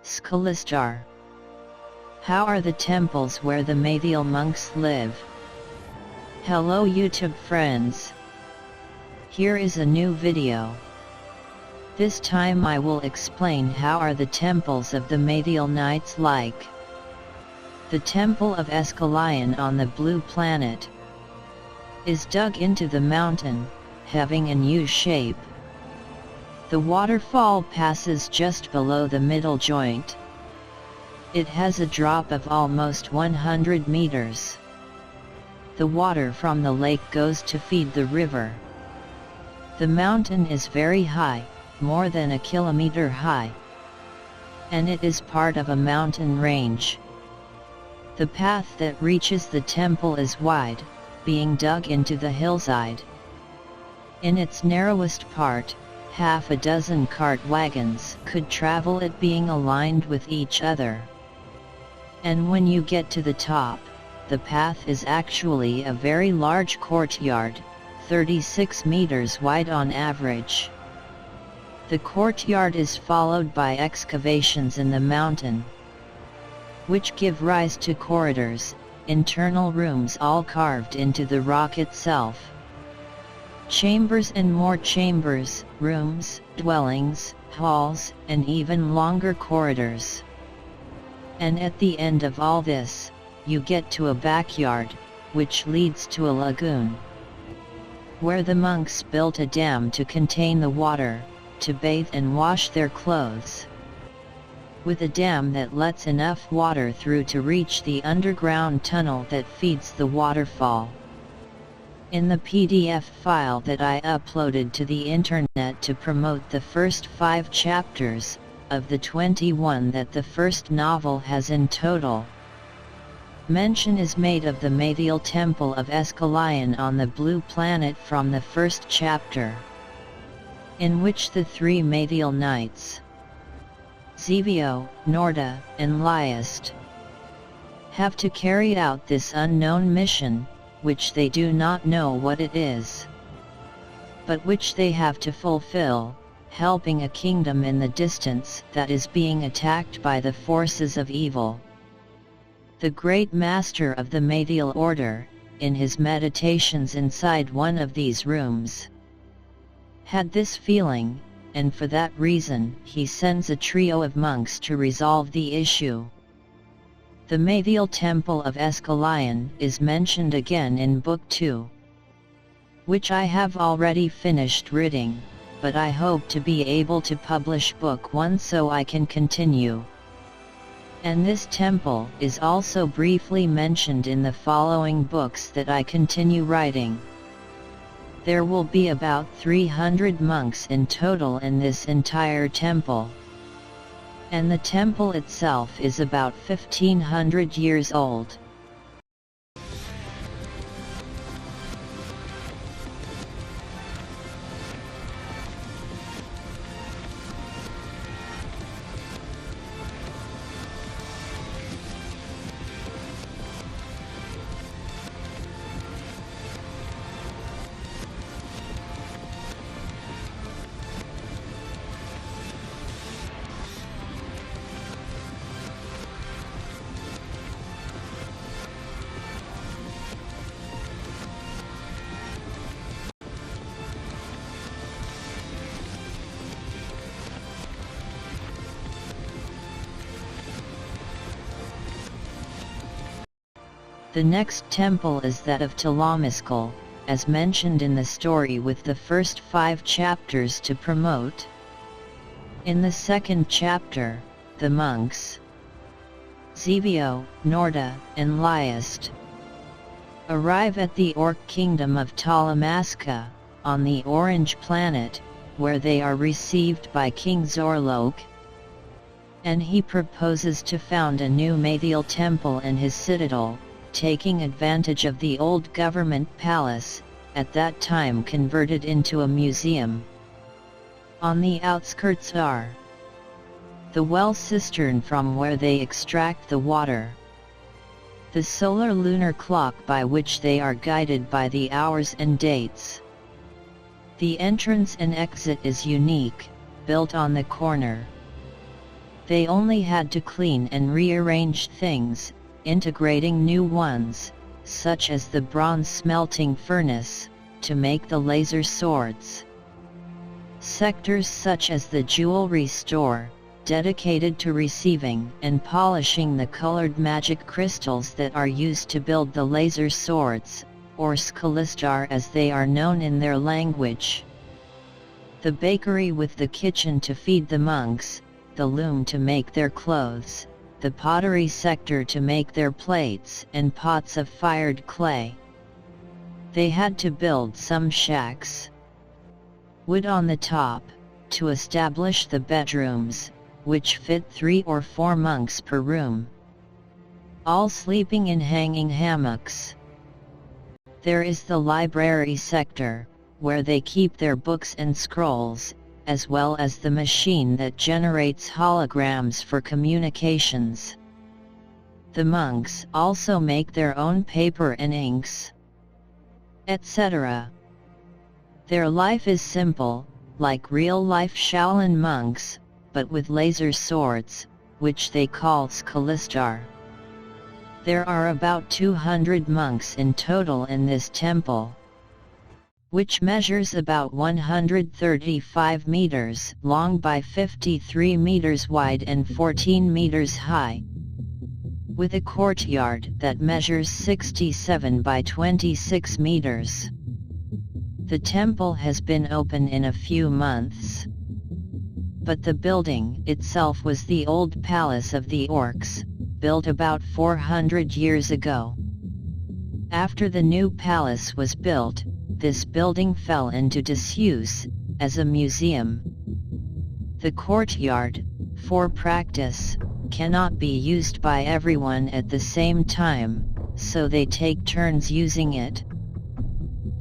Xkalistar. How are the temples where the medil monks live? Hello YouTube friends. Here is a new video. This time I will explain how are the temples of the medil knights like. The temple of Xkalistar on the blue planet is dug into the mountain, having an U shape. The waterfall passes just below the middle joint. It has a drop of almost 100 meters. The water from the lake goes to feed the river. The mountain is very high, more than a kilometer high, and it is part of a mountain range. The path that reaches the temple is wide, being dug into the hillside. In its narrowest part, half a dozen cart wagons could travel it, being aligned with each other. And when you get to the top, the path is actually a very large courtyard, 36 meters wide on average. The courtyard is followed by excavations in the mountain, which give rise to corridors, internal rooms all carved into the rock itself. Chambers and more chambers, rooms, dwellings, halls, and even longer corridors. And at the end of all this, you get to a backyard, which leads to a lagoon, where the monks built a dam to contain the water, to bathe and wash their clothes. With a dam that lets enough water through to reach the underground tunnel that feeds the waterfall. In the PDF file that I uploaded to the internet to promote the first 5 chapters, of the 21 that the first novel has in total, mention is made of the medil temple of Xkalistar on the blue planet from the first chapter, in which the 3 medil knights, Xkalistar, Norda, and Liast, have to carry out this unknown mission, which they do not know what it is, but which they have to fulfill, helping a kingdom in the distance that is being attacked by the forces of evil. The great master of the medil order, in his meditations inside one of these rooms, had this feeling, and for that reason he sends a trio of monks to resolve the issue. The medil temple of Xkalistar is mentioned again in Book 2, which I have already finished reading, but I hope to be able to publish Book 1 so I can continue. And this temple is also briefly mentioned in the following books that I continue writing. There will be about 300 monks in total in this entire temple. And the temple itself is about 1500 years old. The next temple is that of Entremezclando, as mentioned in the story with the first 5 chapters to promote. In the second chapter, the monks, Xkalistar, Norda, and Liast, arrive at the orc kingdom of Entremezclando, on the Orange Planet, where they are received by King Zorlok, and he proposes to found a new medil temple in his citadel, taking advantage of the old government palace, at that time converted into a museum. On the outskirts are the well cistern from where they extract the water, the solar lunar clock by which they are guided by the hours and dates. The entrance and exit is unique, built on the corner. They only had to clean and rearrange things, integrating new ones, such as the bronze smelting furnace, to make the laser swords. Sectors such as the jewelry store, dedicated to receiving and polishing the colored magic crystals that are used to build the laser swords, or Xkalistar as they are known in their language. The bakery with the kitchen to feed the monks, the loom to make their clothes, the pottery sector to make their plates and pots of fired clay. They had to build some shacks. Wood on the top, to establish the bedrooms, which fit 3 or 4 monks per room. All sleeping in hanging hammocks. There is the library sector, where they keep their books and scrolls, as well as the machine that generates holograms for communications. The monks also make their own paper and inks, etc. Their life is simple, like real-life Shaolin monks, but with laser swords, which they call Xkalistar. There are about 200 monks in total in this temple, which measures about 135 meters long by 53 meters wide and 14 meters high, with a courtyard that measures 67 by 26 meters. The temple has been open in a few months, but the building itself was the old palace of the orcs, built about 400 years ago. After the new palace was built, this building fell into disuse, as a museum. The courtyard, for practice, cannot be used by everyone at the same time, so they take turns using it.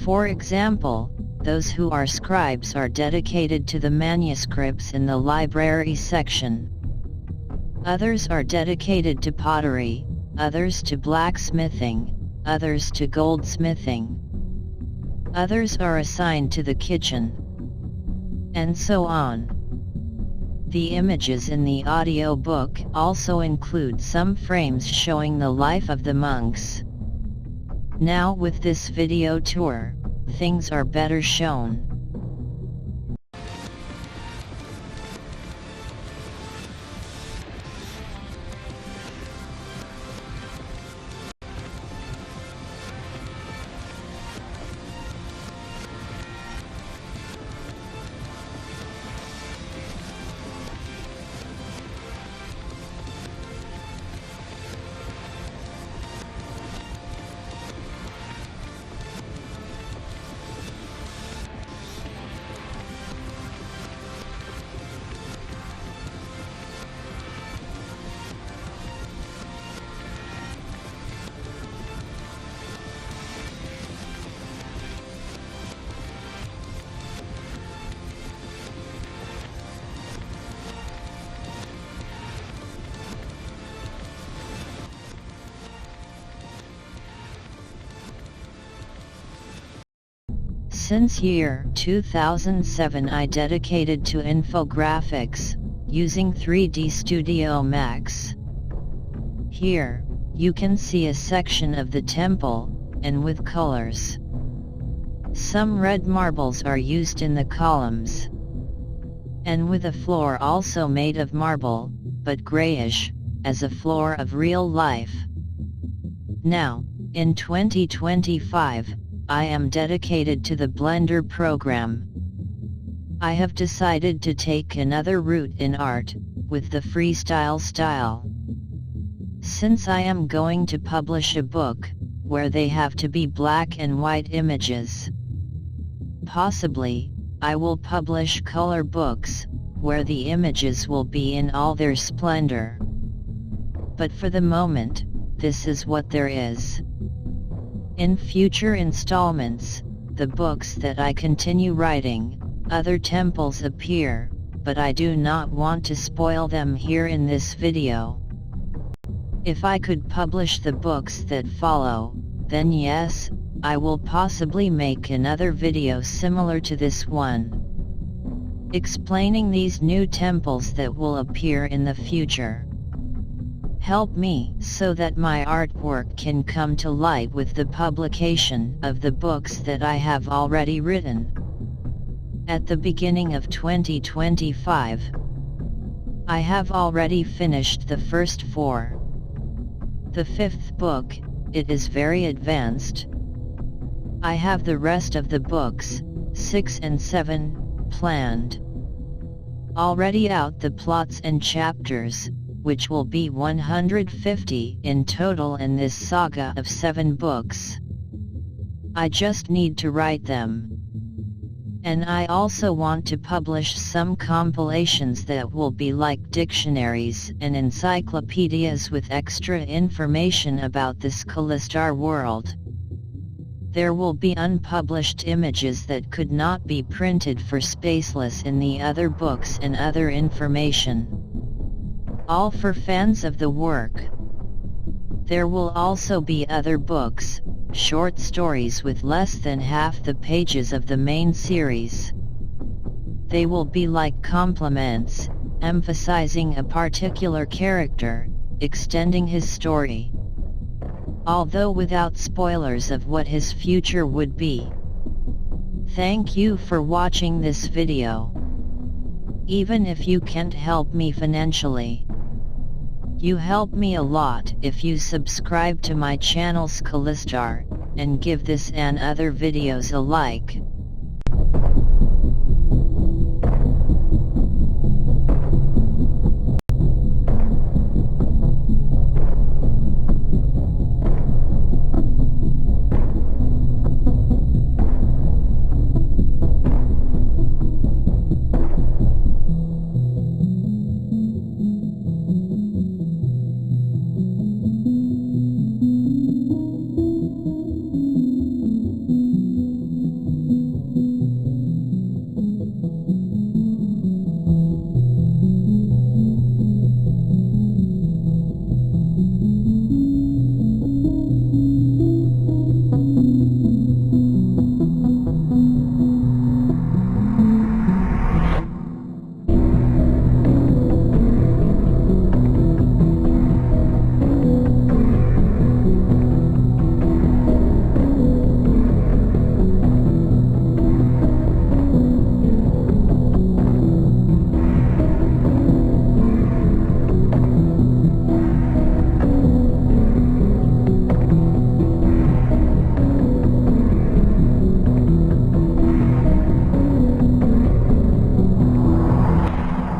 For example, those who are scribes are dedicated to the manuscripts in the library section. Others are dedicated to pottery, others to blacksmithing, others to goldsmithing. Others are assigned to the kitchen, and so on. The images in the audio book also include some frames showing the life of the monks. Now with this video tour, things are better shown. Since year 2007 I dedicated to infographics, using 3D Studio Max. Here, you can see a section of the temple, and with colors. Some red marbles are used in the columns, and with a floor also made of marble, but grayish, as a floor of real life. Now, in 2025, I am dedicated to the Blender program. I have decided to take another route in art, with the freestyle style. Since I am going to publish a book, where they have to be black and white images. Possibly, I will publish color books, where the images will be in all their splendor. But for the moment, this is what there is. In future installments, the books that I continue writing, other temples appear, but I do not want to spoil them here in this video. If I could publish the books that follow, then yes, I will possibly make another video similar to this one. explaining these new temples that will appear in the future. Help me so that my artwork can come to light with the publication of the books that I have already written. At the beginning of 2025, I have already finished the first 4. The 5th book, it is very advanced. I have the rest of the books, 6 and 7, planned. Already out the plots and chapters, which will be 150 in total in this saga of 7 books. I just need to write them. And I also want to publish some compilations that will be like dictionaries and encyclopedias with extra information about the Xkalistar world. There will be unpublished images that could not be printed for spaceless in the other books and other information. All for fans of the work. There will also be other books, short stories with less than half the pages of the main series. They will be like complements, emphasizing a particular character, extending his story. Although without spoilers of what his future would be. Thank you for watching this video. Even if you can't help me financially, you help me a lot if you subscribe to my channel Xkalistar, and give this and other videos a like.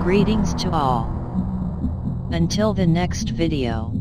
Greetings to all. Until the next video.